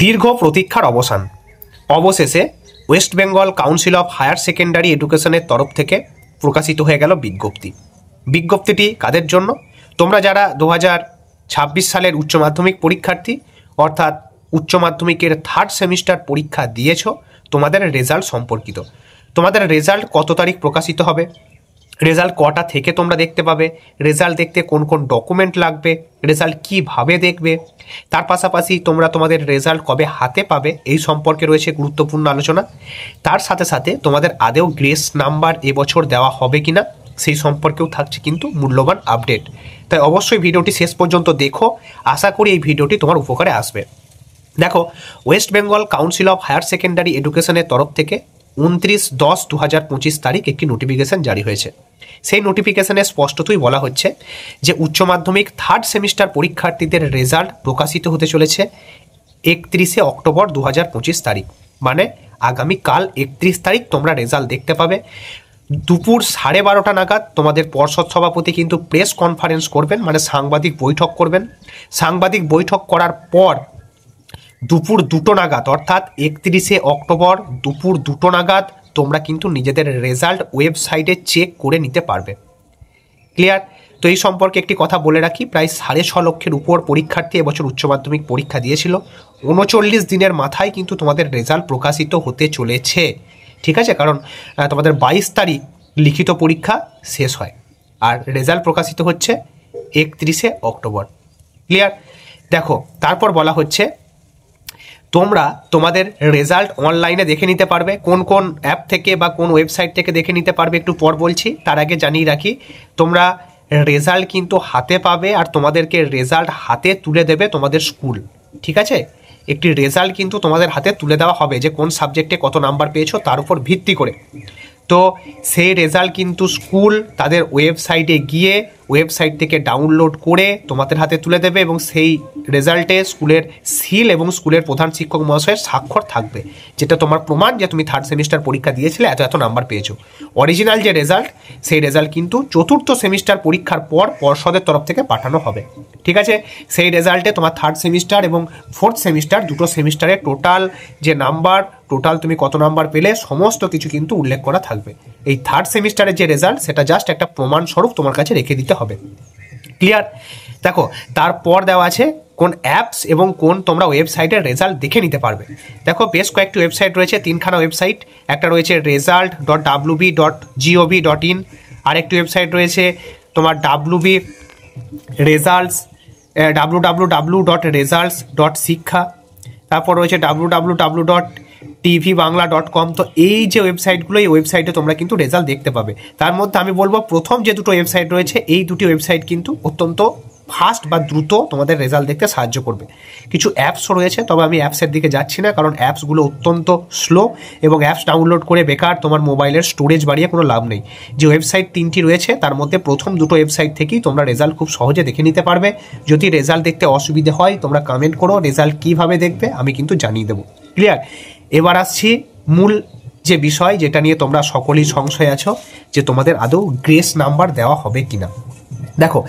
দীর্ঘ প্রতীক্ষার অবসান। অবশেষে West Bengal Council of Higher Secondary এডুকেশনের তরফ থেকে প্রকাশিত হয়ে গেল বিজ্ঞপ্তি। বিজ্ঞপ্তিটি কাদের জন্য? তোমরা যারা 2026 সালের উচ্চ মাধ্যমিক পরীক্ষার্থী, অর্থাৎ উচ্চ মাধ্যমিকের থার্ড সেমিস্টার পরীক্ষা দিয়েছ, তোমাদের রেজাল্ট সম্পর্কিত। তোমাদের রেজাল্ট কত তারিখ প্রকাশিত হবে, রেজাল্ট কটা থেকে তোমরা দেখতে পাবে, রেজাল্ট দেখতে কোন কোন ডকুমেন্ট লাগবে, রেজাল্ট কিভাবে দেখবে, তার পাশাপাশি তোমরা তোমাদের রেজাল্ট কবে হাতে পাবে, এই সম্পর্কে রয়েছে গুরুত্বপূর্ণ আলোচনা। তার সাথে সাথে তোমাদের আদেও গ্রেস নাম্বার এবছর দেওয়া হবে কিনা সেই সম্পর্কেও থাকছে কিন্তু মূল্যবান আপডেট। তাই অবশ্যই ভিডিওটি শেষ পর্যন্ত দেখো, আশা করি এই ভিডিওটি তোমার উপকারে আসবে। দেখো, West Bengal Council of Higher Secondary এডুকেশনের তরফ থেকে 29/10/2025 তারিখ একটি নোটিফিকেশন জারি হয়েছে। সেই নোটিফিকেশনে স্পষ্টতই বলা হচ্ছে যে উচ্চ মাধ্যমিক থার্ড সেমিস্টার পরীক্ষার্থীদের রেজাল্ট প্রকাশিত হতে চলেছে 31শে অক্টোবর 2025 তারিখ, মানে আগামীকাল 31 তারিখ তোমরা রেজাল্ট দেখতে পাবে। দুপুর 12:30 নাগাদ তোমাদের পর্ষদ সভাপতি কিন্তু প্রেস কনফারেন্স করবেন, মানে সাংবাদিক বৈঠক করবেন। সাংবাদিক বৈঠক করার পর দুপুর 2টো নাগাদ, অর্থাৎ 31শে অক্টোবর দুপুর 2টো নাগাদ তোমরা কিন্তু নিজেদের রেজাল্ট ওয়েবসাইটে চেক করে নিতে পারবে। ক্লিয়ার? তো এই সম্পর্কে একটি কথা বলে রাখি, প্রায় 6.5 লক্ষের উপর পরীক্ষার্থী এবছর উচ্চ মাধ্যমিক পরীক্ষা দিয়েছিল। 39 দিনের মাথায় কিন্তু তোমাদের রেজাল্ট প্রকাশিত হতে চলেছে। ঠিক আছে? কারণ তোমাদের 22 তারিখ লিখিত পরীক্ষা শেষ হয় আর রেজাল্ট প্রকাশিত হচ্ছে 31শে অক্টোবর। ক্লিয়ার? দেখো, তারপর বলা হচ্ছে তোমরা তোমাদের রেজাল্ট অনলাইনে দেখে নিতে পারবে। কোন কোন অ্যাপ থেকে বা কোন ওয়েবসাইট থেকে দেখে নিতে পারবে একটু পর বলছি। তার আগে জানিয়ে রাখি, তোমরা রেজাল্ট কিন্তু হাতে পাবে আর তোমাদেরকে রেজাল্ট হাতে তুলে দেবে তোমাদের স্কুল। ঠিক আছে? একটি রেজাল্ট কিন্তু তোমাদের হাতে তুলে দেওয়া হবে যে কোন সাবজেক্টে কত নাম্বার পেয়েছো তার উপর ভিত্তি করে। তো সেই রেজাল্ট কিন্তু স্কুল তাদের ওয়েবসাইটে গিয়ে ওয়েবসাইট থেকে ডাউনলোড করে তোমাদের হাতে তুলে দেবে এবং সেই রেজাল্টে স্কুলের সিল এবং স্কুলের প্রধান শিক্ষক মহাশয়ের স্বাক্ষর থাকবে, যেটা তোমার প্রমাণ যে তুমি থার্ড সেমিস্টার পরীক্ষা দিয়েছিলে, এত এত নাম্বার পেয়েছো। অরিজিনাল যে রেজাল্ট, সেই রেজাল্ট কিন্তু চতুর্থ সেমিস্টার পরীক্ষার পর পর্ষদের তরফ থেকে পাঠানো হবে। ঠিক আছে? সেই রেজাল্টে তোমার থার্ড সেমিস্টার এবং ফোর্থ সেমিস্টার দুটো সেমিস্টারে টোটাল যে নাম্বার, টোটাল তুমি কত নাম্বার পেলে সমস্ত কিছু কিন্তু উল্লেখ করা থাকবে। এই থার্ড সেমিস্টারের যে রেজাল্ট সেটা জাস্ট একটা প্রমাণ স্বরূপ তোমার কাছে রেখে দিতে হবে। ক্লিয়ার? দেখো, তারপর দেওয়া আছে কোন অ্যাপস এবং কোন তোমরা ওয়েবসাইটের রেজাল্ট দেখে নিতে পারবে। দেখো, বেশ কয়েকটি ওয়েবসাইট রয়েছে, 3খানা ওয়েবসাইট। একটা রয়েছে result.wb.gov.in, আরেকটি ওয়েবসাইট রয়েছে তোমার www.results.শিক্ষা, তারপর রয়েছে www.tvbangla.com। তো এই যে ওয়েবসাইটগুলো, এই ওয়েবসাইটে তোমরা কিন্তু রেজাল্ট দেখতে পাবে। তার মধ্যে আমি বলবো প্রথম যে দুটো ওয়েবসাইট রয়েছে, এই দুটি ওয়েবসাইট কিন্তু অত্যন্ত ফাস্ট বা দ্রুত তোমাদের রেজাল্ট দেখতে সাহায্য করবে। কিছু অ্যাপসও রয়েছে, তবে আমি অ্যাপসের দিকে যাচ্ছি না, কারণ অ্যাপসগুলো অত্যন্ত স্লো এবং অ্যাপস ডাউনলোড করে বেকার তোমার মোবাইলের স্টোরেজ বাড়িয়ে কোনো লাভ নেই। যে ওয়েবসাইট 3টি রয়েছে তার মধ্যে প্রথম দুটো ওয়েবসাইট থেকেই তোমরা রেজাল্ট খুব সহজে দেখে নিতে পারবে। যদি রেজাল্ট দেখতে অসুবিধে হয় তোমরা কমেন্ট করো, রেজাল্ট কীভাবে দেখবে আমি কিন্তু জানিয়ে দেবো। ক্লিয়ার? এবার আসছি মূল যে বিষয়, যেটা নিয়ে তোমরা সকলেই সংশয় আছো যে তোমাদের আদৌ গ্রেস নাম্বার দেওয়া হবে কিনা। দেখো,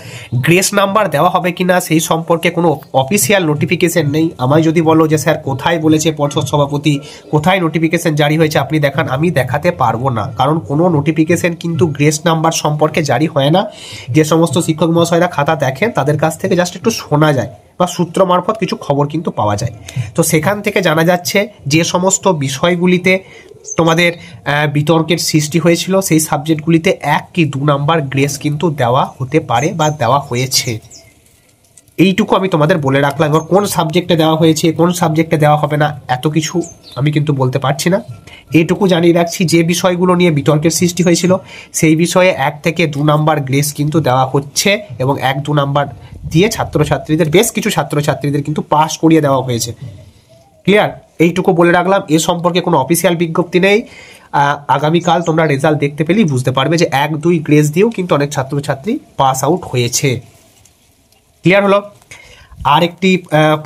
গ্রেস নাম্বার দেওয়া হবে কিনা সেই সম্পর্কে কোনো অফিসিয়াল নোটিফিকেশন নেই। আমায় যদি বলো যে স্যার কোথায় বলেছে পর্ষদ সভাপতি, কোথায় নোটিফিকেশন জারি হয়েছে আপনি দেখান, আমি দেখাতে পারবো না, কারণ কোনো নোটিফিকেশন কিন্তু গ্রেস নাম্বার সম্পর্কে জারি হয় না। যে সমস্ত শিক্ষক মহাশয়রা খাতা দেখেন তাদের কাছ থেকে জাস্ট একটু শোনা যায় বা সূত্র মারফত কিছু খবর কিন্তু পাওয়া যায়। তো সেখান থেকে জানা যাচ্ছে যে সমস্ত বিষয়গুলিতে তোমাদের বিতর্কের সৃষ্টি হয়েছিল সেই সাবজেক্টগুলিতে 1 কি 2 নাম্বার গ্রেস কিন্তু দেওয়া হতে পারে বা দেওয়া হয়েছে। এইটুকু আমি তোমাদের বলে রাখলাম। এবার কোন সাবজেক্টে দেওয়া হয়েছে, কোন সাবজেক্টে দেওয়া হবে না, এত কিছু আমি কিন্তু বলতে পারছি না। এইটুকু জানিয়ে রাখছি, যে বিষয়গুলো নিয়ে বিতর্কের সৃষ্টি হয়েছিল সেই বিষয়ে 1 থেকে 2 নাম্বার গ্রেস কিন্তু দেওয়া হচ্ছে এবং 1-2 নাম্বার দিয়ে ছাত্রছাত্রীদের, বেশ কিছু ছাত্রছাত্রীদের কিন্তু পাস করিয়ে দেওয়া হয়েছে। ক্লিয়ার? এইটুকু বলে রাখলাম। এ সম্পর্কে কোনো অফিসিয়াল বিজ্ঞপ্তি নেই। আগামীকাল তোমরা রেজাল্ট দেখতে পেলেই বুঝতে পারবে যে 1-2 গ্রেস দিয়েও কিন্তু অনেক ছাত্রছাত্রী পাস আউট হয়েছে। ক্লিয়ার হলো? আর একটি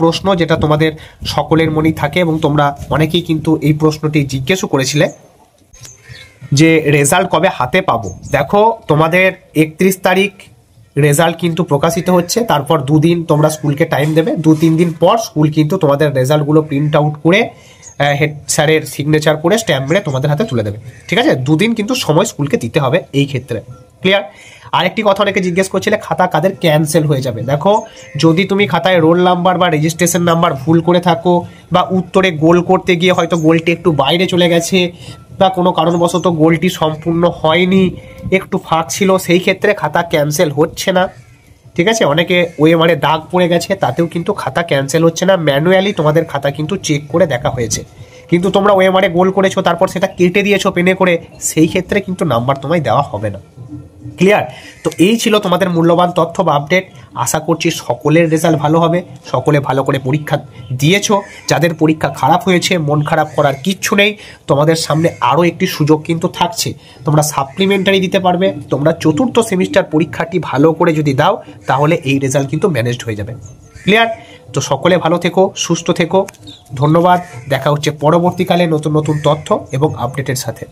প্রশ্ন যেটা তোমাদের সকলের মনেই থাকে এবং তোমরা অনেকেই কিন্তু এই প্রশ্নটি জিজ্ঞেসও করেছিলে যে রেজাল্ট কবে হাতে পাবো। দেখো, তোমাদের 31 তারিখ রেজাল্ট কিন্তু প্রকাশিত হচ্ছে, তারপর দুদিন তোমরা স্কুলকে টাইম দেবে, 2-3 দিন পর স্কুল কিন্তু তোমাদের রেজাল্টগুলো প্রিন্ট আউট করে হেড স্যারের সিগনেচার করে স্ট্যাম্প মেরে তোমাদের হাতে তুলে দেবে। ঠিক আছে, 2 দিন কিন্তু সময় স্কুলকে দিতে হবে এই ক্ষেত্রে। ক্লিয়ার? আরেকটি কথা অনেকে জিজ্ঞেস করছিলে খাতা কাদের ক্যান্সেল হয়ে যাবে। দেখো, যদি তুমি খাতায় রোল নাম্বার বা রেজিস্ট্রেশন নাম্বার ভুল করে থাকো, বা উত্তরে গোল করতে গিয়ে হয়তো গোলটি একটু বাইরে চলে গেছে, বা কোনো কারণবশত গোলটি সম্পূর্ণ হয়নি, একটু ফাঁক ছিল, সেই ক্ষেত্রে খাতা ক্যান্সেল হচ্ছে না। ঠিক আছে, অনেকে ওএমআরে দাগ পড়ে গেছে, তাতেও কিন্তু খাতা ক্যান্সেল হচ্ছে না, ম্যানুয়ালি তোমাদের খাতা কিন্তু চেক করে দেখা হয়েছে। কিন্তু তোমরা ওএমআরে গোল করেছো, তারপর সেটা কেটে দিয়েছো পেনে করে, সেই ক্ষেত্রে কিন্তু নাম্বার তোমায় দেওয়া হবে না। ক্লিয়ার? তো এই ছিল তোমাদের মূল্যবান তথ্য বা আপডেট। আশা করছি সকলের রেজাল্ট ভালো হবে, সকলে ভালো করে পরীক্ষা দিয়েছো। যাদের পরীক্ষা খারাপ হয়েছে, মন খারাপ করার কিচ্ছু নেই, তোমাদের সামনে আরও একটি সুযোগ কিন্তু থাকছে, তোমরা সাপ্লিমেন্টারি দিতে পারবে। তোমরা 4র্থ সেমিস্টার পরীক্ষাটি ভালো করে যদি দাও, তাহলে এই রেজাল্ট কিন্তু ম্যানেজড হয়ে যাবে। ক্লিয়ার? তো সকলে ভালো থেকো, সুস্থ থেকো, ধন্যবাদ। দেখা হচ্ছে পরবর্তীকালে নতুন নতুন তথ্য এবং আপডেটের সাথে।